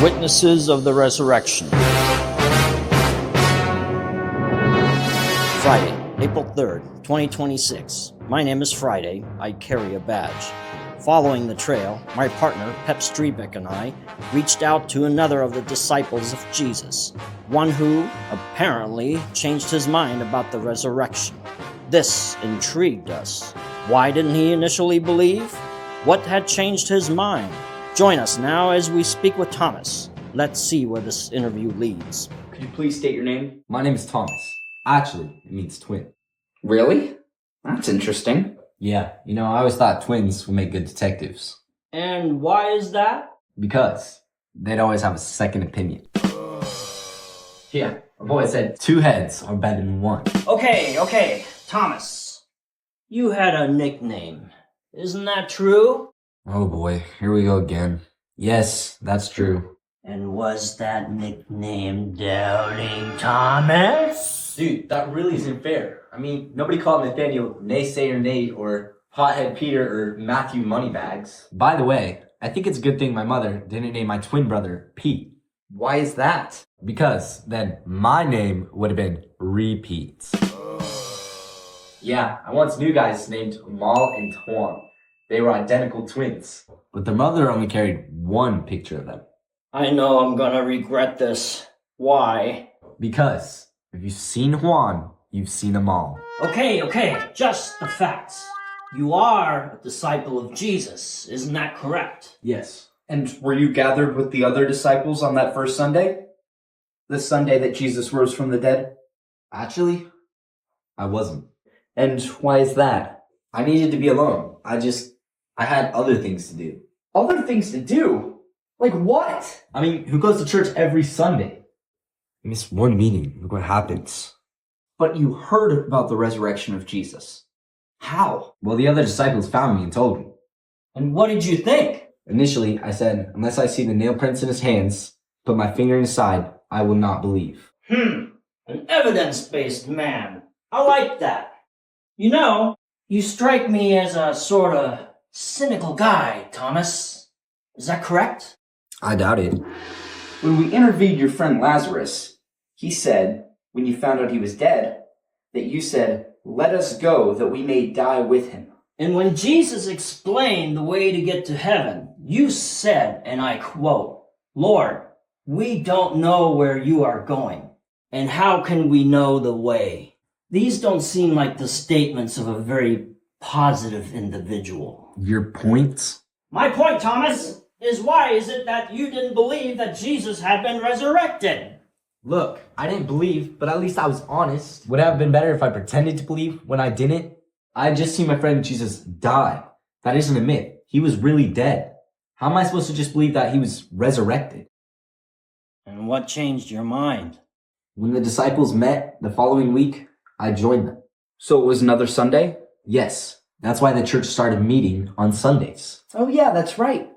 Witnesses of the Resurrection. Friday, April 3rd, 2026. My name is Friday. I carry a badge. Following the trail, my partner, Pep Streebek, and I reached out to another of the disciples of Jesus, one who apparently changed his mind about the resurrection. This intrigued us. Why didn't he initially believe? What had changed his mind? Join us now as we speak with Thomas. Let's see where this interview leads. Could you please state your name? My name is Thomas. Actually, it means twin. Really? That's interesting. Yeah, I always thought twins would make good detectives. And why is that? Because they'd always have a second opinion. Yeah, I've always said 2 heads are better than 1. Okay, Thomas. You had a nickname. Isn't that true? Oh boy, here we go again. Yes, that's true. And was that nickname Doubting Thomas? Dude, that really isn't fair. I mean, nobody called Nathaniel Naysayer Nate or Pothead Peter or Matthew Moneybags. By the way, I think it's a good thing my mother didn't name my twin brother Pete. Why is that? Because then my name would have been Repeat. Yeah, I once knew guys named Mal and Tuan. They were identical twins. But their mother only carried 1 picture of them. I know I'm gonna regret this. Why? Because if you've seen Juan, you've seen them all. Okay, just the facts. You are a disciple of Jesus, isn't that correct? Yes. And were you gathered with the other disciples on that first Sunday? The Sunday that Jesus rose from the dead? Actually, I wasn't. And why is that? I needed to be alone. I had other things to do. Other things to do? Like what? I mean, who goes to church every Sunday? You miss 1 meeting, look what happens. But you heard about the resurrection of Jesus. How? Well, the other disciples found me and told me. And what did you think? Initially, I said, unless I see the nail prints in his hands, put my finger in his side, I will not believe. An evidence-based man. I like that. You strike me as a sort of cynical guy, Thomas. Is that correct? I doubt it. When we interviewed your friend Lazarus, he said, when you found out he was dead, that you said, "Let us go that we may die with him." And when Jesus explained the way to get to heaven, you said, and I quote, "Lord, we don't know where you are going, and how can we know the way?" These don't seem like the statements of a very positive individual. Your point? My point, Thomas, is why is it that you didn't believe that Jesus had been resurrected? Look, I didn't believe, but at least I was honest. Would it have been better if I pretended to believe when I didn't? I had just seen my friend Jesus die. That isn't a myth. He was really dead. How am I supposed to just believe that he was resurrected? And what changed your mind? When the disciples met the following week, I joined them. So it was another Sunday? Yes, that's why the church started meeting on Sundays. Oh yeah, that's right.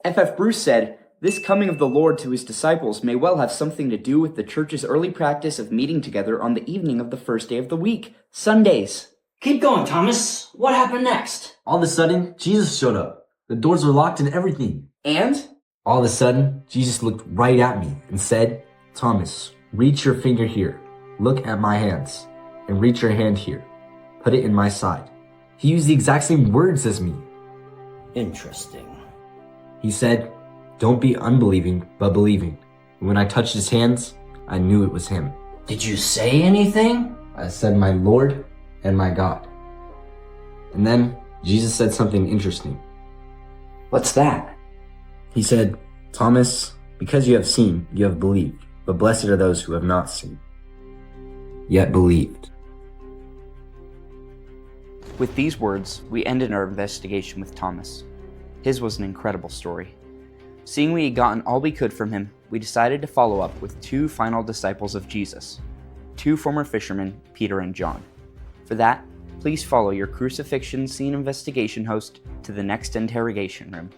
F.F. Bruce said, "This coming of the Lord to his disciples may well have something to do with the church's early practice of meeting together on the evening of the first day of the week, Sundays." Keep going, Thomas. What happened next? All of a sudden, Jesus showed up. The doors were locked and everything. And? All of a sudden, Jesus looked right at me and said, "Thomas, reach your finger here. Look at my hands. And reach your hand here. Put it in my side." He used the exact same words as me. Interesting. He said, "Don't be unbelieving, but believing." And when I touched his hands, I knew it was him. Did you say anything? I said, "My Lord and my God." And then Jesus said something interesting. What's that? He said, "Thomas, because you have seen, you have believed, but blessed are those who have not seen, yet believed." With these words, we ended our investigation with Thomas. His was an incredible story. Seeing we had gotten all we could from him, we decided to follow up with 2 final disciples of Jesus, 2 former fishermen, Peter and John. For that, please follow your crucifixion scene investigation host to the next interrogation room.